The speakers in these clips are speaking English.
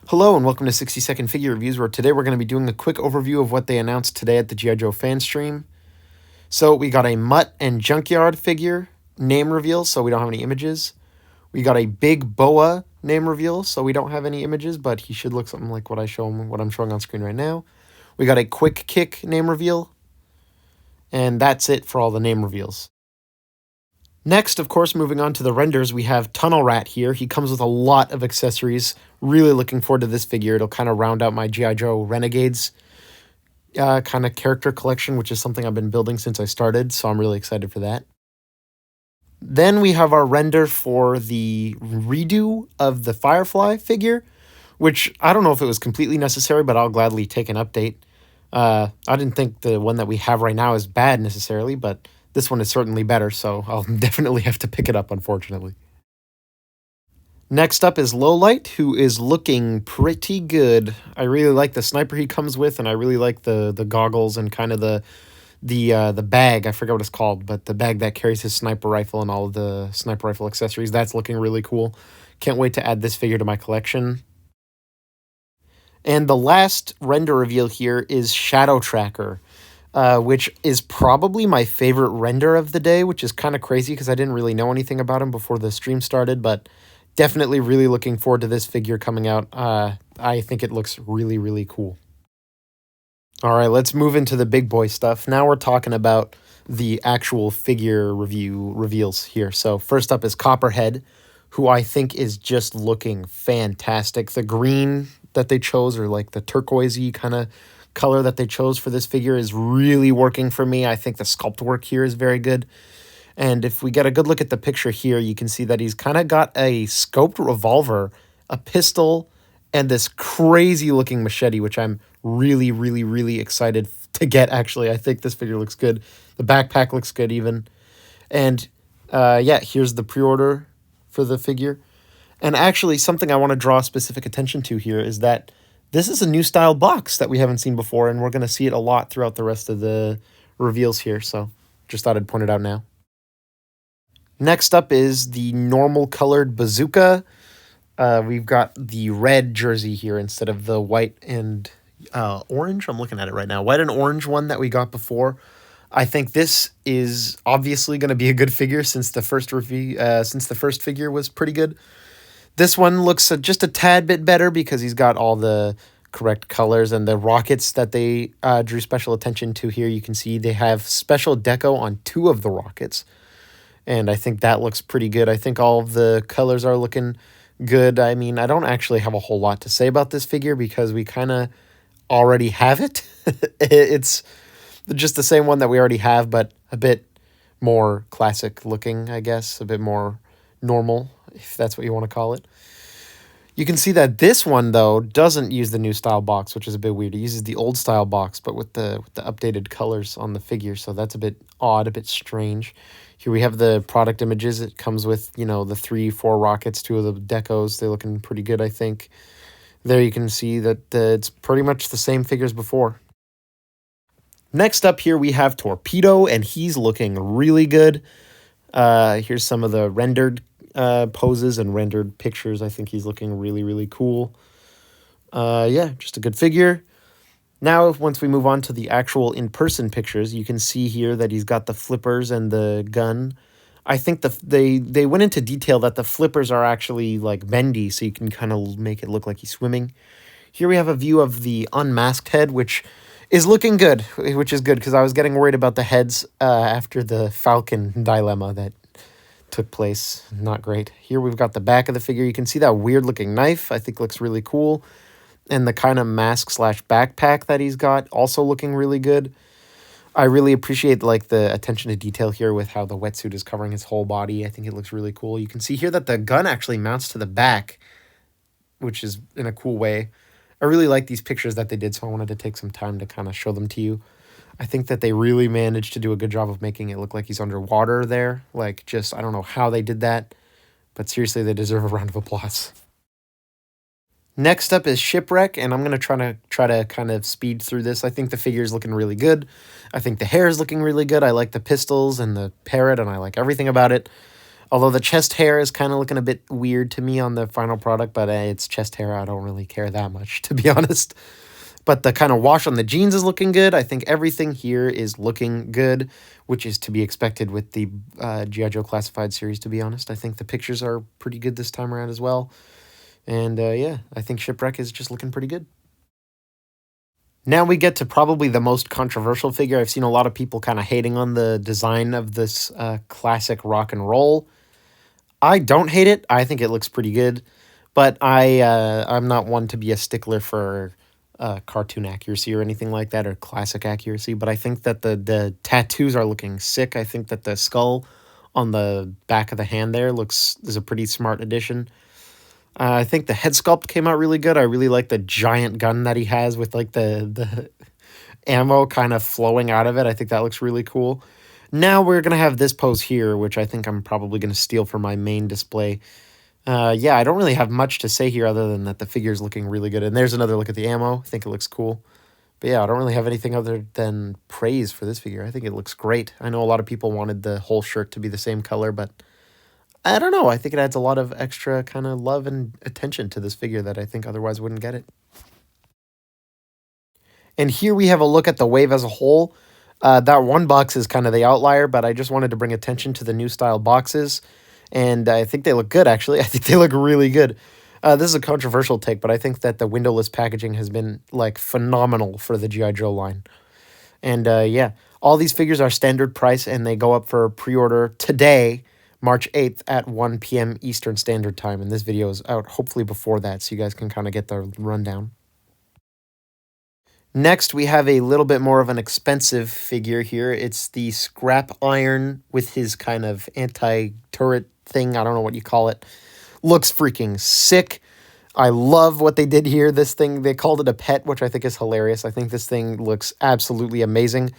Hello and welcome to 60-second figure reviews, where today we're going to be doing a quick overview of what they announced today at the G.I. Joe fan stream. So we got a Mutt and Junkyard figure name reveal, so we don't have any images. We got a Big Boa name reveal, so we don't have any images, but he should look something like what I'm showing on screen right now. We got a Quick Kick name reveal, and that's it for all the name reveals. Next, of course, moving on to the renders, we have Tunnel Rat here. He comes with a lot of accessories. Really looking forward to this figure. It'll kind of round out my G.I. Joe Renegades kind of character collection, which is something I've been building since I started, so I'm really excited for that. Then we have our render for the redo of the Firefly figure, which I don't know if it was completely necessary, but I'll gladly take an update. I didn't think the one that we have right now is bad necessarily, but this one is certainly better, so I'll definitely have to pick it up, unfortunately. Next up is Lowlight, who is looking pretty good. I really like the sniper he comes with, and I really like the goggles and kind of the bag. I forget what it's called, but the bag that carries his sniper rifle and all of the sniper rifle accessories. That's looking really cool. Can't wait to add this figure to my collection. And the last render reveal here is Shadow Tracker, which is probably my favorite render of the day, which is kind of crazy because I didn't really know anything about him before the stream started, but definitely really looking forward to this figure coming out. I think it looks really, really cool. All right, let's move into the big boy stuff. Now we're talking about the actual figure reveals here. So first up is Copperhead, who I think is just looking fantastic. The green that they chose, or like the turquoisey kind of color that they chose for this figure, is really working for me. I think the sculpt work here is very good. And if we get a good look at the picture here, you can see that he's kind of got a scoped revolver, a pistol, and this crazy looking machete, which I'm really, really, really excited to get, actually. I think this figure looks good. The backpack looks good even. And yeah, here's the pre-order for the figure. And actually, something I want to draw specific attention to here is that this is a new style box that we haven't seen before, and we're going to see it a lot throughout the rest of the reveals here. So just thought I'd point it out now. Next up is the normal colored Bazooka. We've got the red jersey here instead of the white and orange. I'm looking at it right now. White and orange one that we got before. I think this is obviously going to be a good figure since the first figure was pretty good. This one looks just a tad bit better because he's got all the correct colors, and the rockets that they drew special attention to here. You can see they have special deco on 2 of the rockets, and I think that looks pretty good. I think all of the colors are looking good. I mean, I don't actually have a whole lot to say about this figure because we kind of already have it. It's just the same one that we already have, but a bit more classic looking, I guess, a bit more normal, if that's what you want to call it. You can see that this one, though, doesn't use the new style box, which is a bit weird. It uses the old style box, but with the updated colors on the figure, so that's a bit odd, a bit strange. Here we have the product images. It comes with, you know, the 3, 4 rockets, 2 of the decos. They're looking pretty good, I think. There you can see that it's pretty much the same figures before. Next up here we have Torpedo, and he's looking really good. Here's some of the rendered poses and rendered pictures. I think he's looking really, really cool. Yeah, just a good figure. Now, once we move on to the actual in-person pictures, you can see here that he's got the flippers and the gun. I think they went into detail that the flippers are actually like bendy, so you can kind of make it look like he's swimming. Here we have a view of the unmasked head, which is looking good, which is good because I was getting worried about the heads after the Falcon dilemma that took place. Not great. Here we've got the back of the figure. You can see that weird looking knife. I think looks really cool. And the kind of mask / backpack that he's got, also looking really good. I really appreciate like the attention to detail here with how the wetsuit is covering his whole body. I think it looks really cool. You can see here that the gun actually mounts to the back, which is in a cool way. I really like these pictures that they did, so I wanted to take some time to kind of show them to you. I think that they really managed to do a good job of making it look like he's underwater there. Like, just, I don't know how they did that, but seriously, they deserve a round of applause. Next up is Shipwreck, and I'm going to try to kind of speed through this. I think the figure is looking really good. I think the hair is looking really good. I like the pistols and the parrot, and I like everything about it. Although the chest hair is kind of looking a bit weird to me on the final product, but it's chest hair. I don't really care that much, to be honest. But the kind of wash on the jeans is looking good. I think everything here is looking good, which is to be expected with the G.I. Joe Classified series, to be honest. I think the pictures are pretty good this time around as well. And yeah, I think Shipwreck is just looking pretty good. Now we get to probably the most controversial figure. I've seen a lot of people kind of hating on the design of this classic rock and roll. I don't hate it. I think it looks pretty good, but I'm not one to be a stickler for cartoon accuracy or anything like that, or classic accuracy. But I think that the tattoos are looking sick. I think that the skull on the back of the hand there is a pretty smart addition. I think the head sculpt came out really good. I really like the giant gun that he has with like the ammo kind of flowing out of it. I think that looks really cool. Now we're going to have this pose here, which I think I'm probably going to steal for my main display. Yeah, I don't really have much to say here other than that the figure is looking really good. And there's another look at the ammo. I think it looks cool. But yeah, I don't really have anything other than praise for this figure. I think it looks great. I know a lot of people wanted the whole shirt to be the same color, but I don't know. I think it adds a lot of extra kind of love and attention to this figure that I think otherwise wouldn't get it. And here we have a look at the wave as a whole. That one box is kind of the outlier, but I just wanted to bring attention to the new style boxes. And I think they look good, actually. I think they look really good. This is a controversial take, but I think that the windowless packaging has been, like, phenomenal for the G.I. Joe line. And, yeah, all these figures are standard price, and they go up for pre-order today, March 8th at 1 p.m. Eastern Standard Time. And this video is out hopefully before that, so you guys can kind of get the rundown. Next, we have a little bit more of an expensive figure here. It's the Scrap Iron with his kind of anti-turret thing. I don't know what you call it. Looks freaking sick. I love what they did here. This thing, they called it a pet, which I think is hilarious. I think this thing looks absolutely amazing.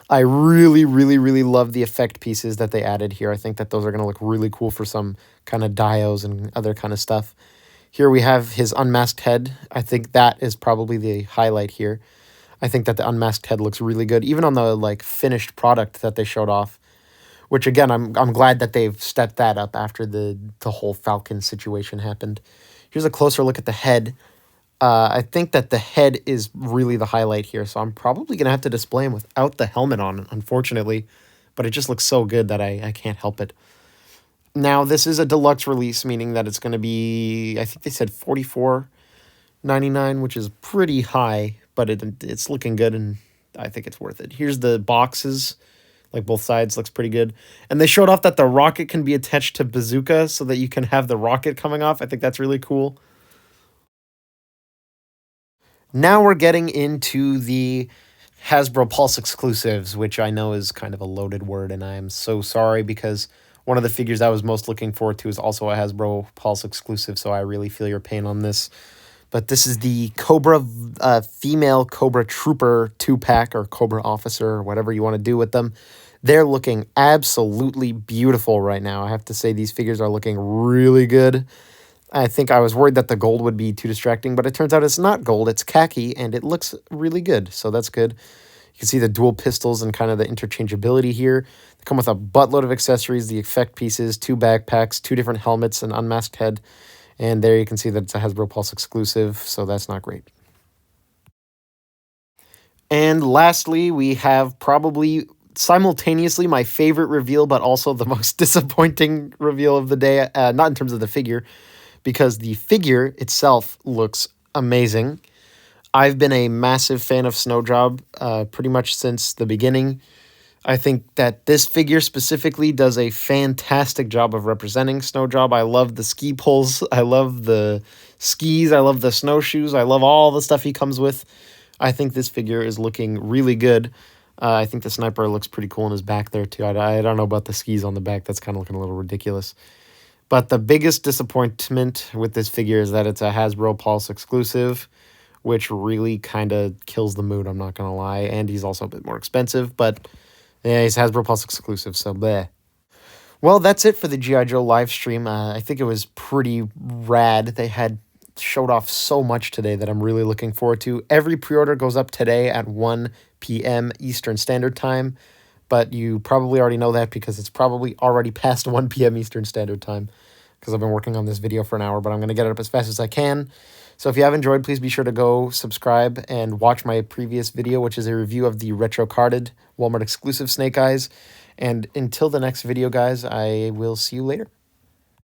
I really, really, really love the effect pieces that they added here. I think that those are going to look really cool for some kind of dios and other kind of stuff. Here we have his unmasked head. I think that is probably the highlight here. I think that the unmasked head looks really good, even on the like finished product that they showed off. Which again, I'm glad that they've stepped that up after the whole Falcon situation happened. Here's a closer look at the head. I think that the head is really the highlight here, so I'm probably gonna have to display him without the helmet on, unfortunately. But it just looks so good that I can't help it. Now this is a deluxe release, meaning that it's gonna be, I think they said $44.99, which is pretty high. But it's looking good, and I think it's worth it. Here's the boxes, like both sides, looks pretty good. And they showed off that the rocket can be attached to Bazooka so that you can have the rocket coming off. I think that's really cool. Now we're getting into the Hasbro Pulse exclusives, which I know is kind of a loaded word, and I am so sorry because one of the figures I was most looking forward to is also a Hasbro Pulse exclusive, so I really feel your pain on this. But this is the Cobra, female Cobra Trooper 2-pack, or Cobra Officer, or whatever you want to do with them. They're looking absolutely beautiful right now. I have to say these figures are looking really good. I think I was worried that the gold would be too distracting, but it turns out it's not gold, it's khaki, and it looks really good, so that's good. You can see the dual pistols and kind of the interchangeability here. They come with a buttload of accessories, the effect pieces, 2 backpacks, 2 different helmets, an unmasked head. And there you can see that it's a Hasbro Pulse exclusive, so that's not great. And lastly, we have probably simultaneously my favorite reveal, but also the most disappointing reveal of the day. Not in terms of the figure, because the figure itself looks amazing. I've been a massive fan of Snowdrop pretty much since the beginning. I think that this figure specifically does a fantastic job of representing Snowdrop. I love the ski poles. I love the skis. I love the snowshoes. I love all the stuff he comes with. I think this figure is looking really good. I think the sniper looks pretty cool in his back there, too. I don't know about the skis on the back. That's kind of looking a little ridiculous. But the biggest disappointment with this figure is that it's a Hasbro Pulse exclusive, which really kind of kills the mood, I'm not going to lie. And he's also a bit more expensive, but yeah, he's Hasbro Pulse exclusive, so bleh. Well, that's it for the G.I. Joe live stream. I think it was pretty rad. They had showed off so much today that I'm really looking forward to. Every pre-order goes up today at 1 p.m. Eastern Standard Time. but you probably already know that because it's probably already past 1 p.m. Eastern Standard Time because I've been working on this video for an hour, but I'm going to get it up as fast as I can. So if you have enjoyed, please be sure to go subscribe and watch my previous video, which is a review of the retro carded Walmart exclusive Snake Eyes. And until the next video, guys, I will see you later.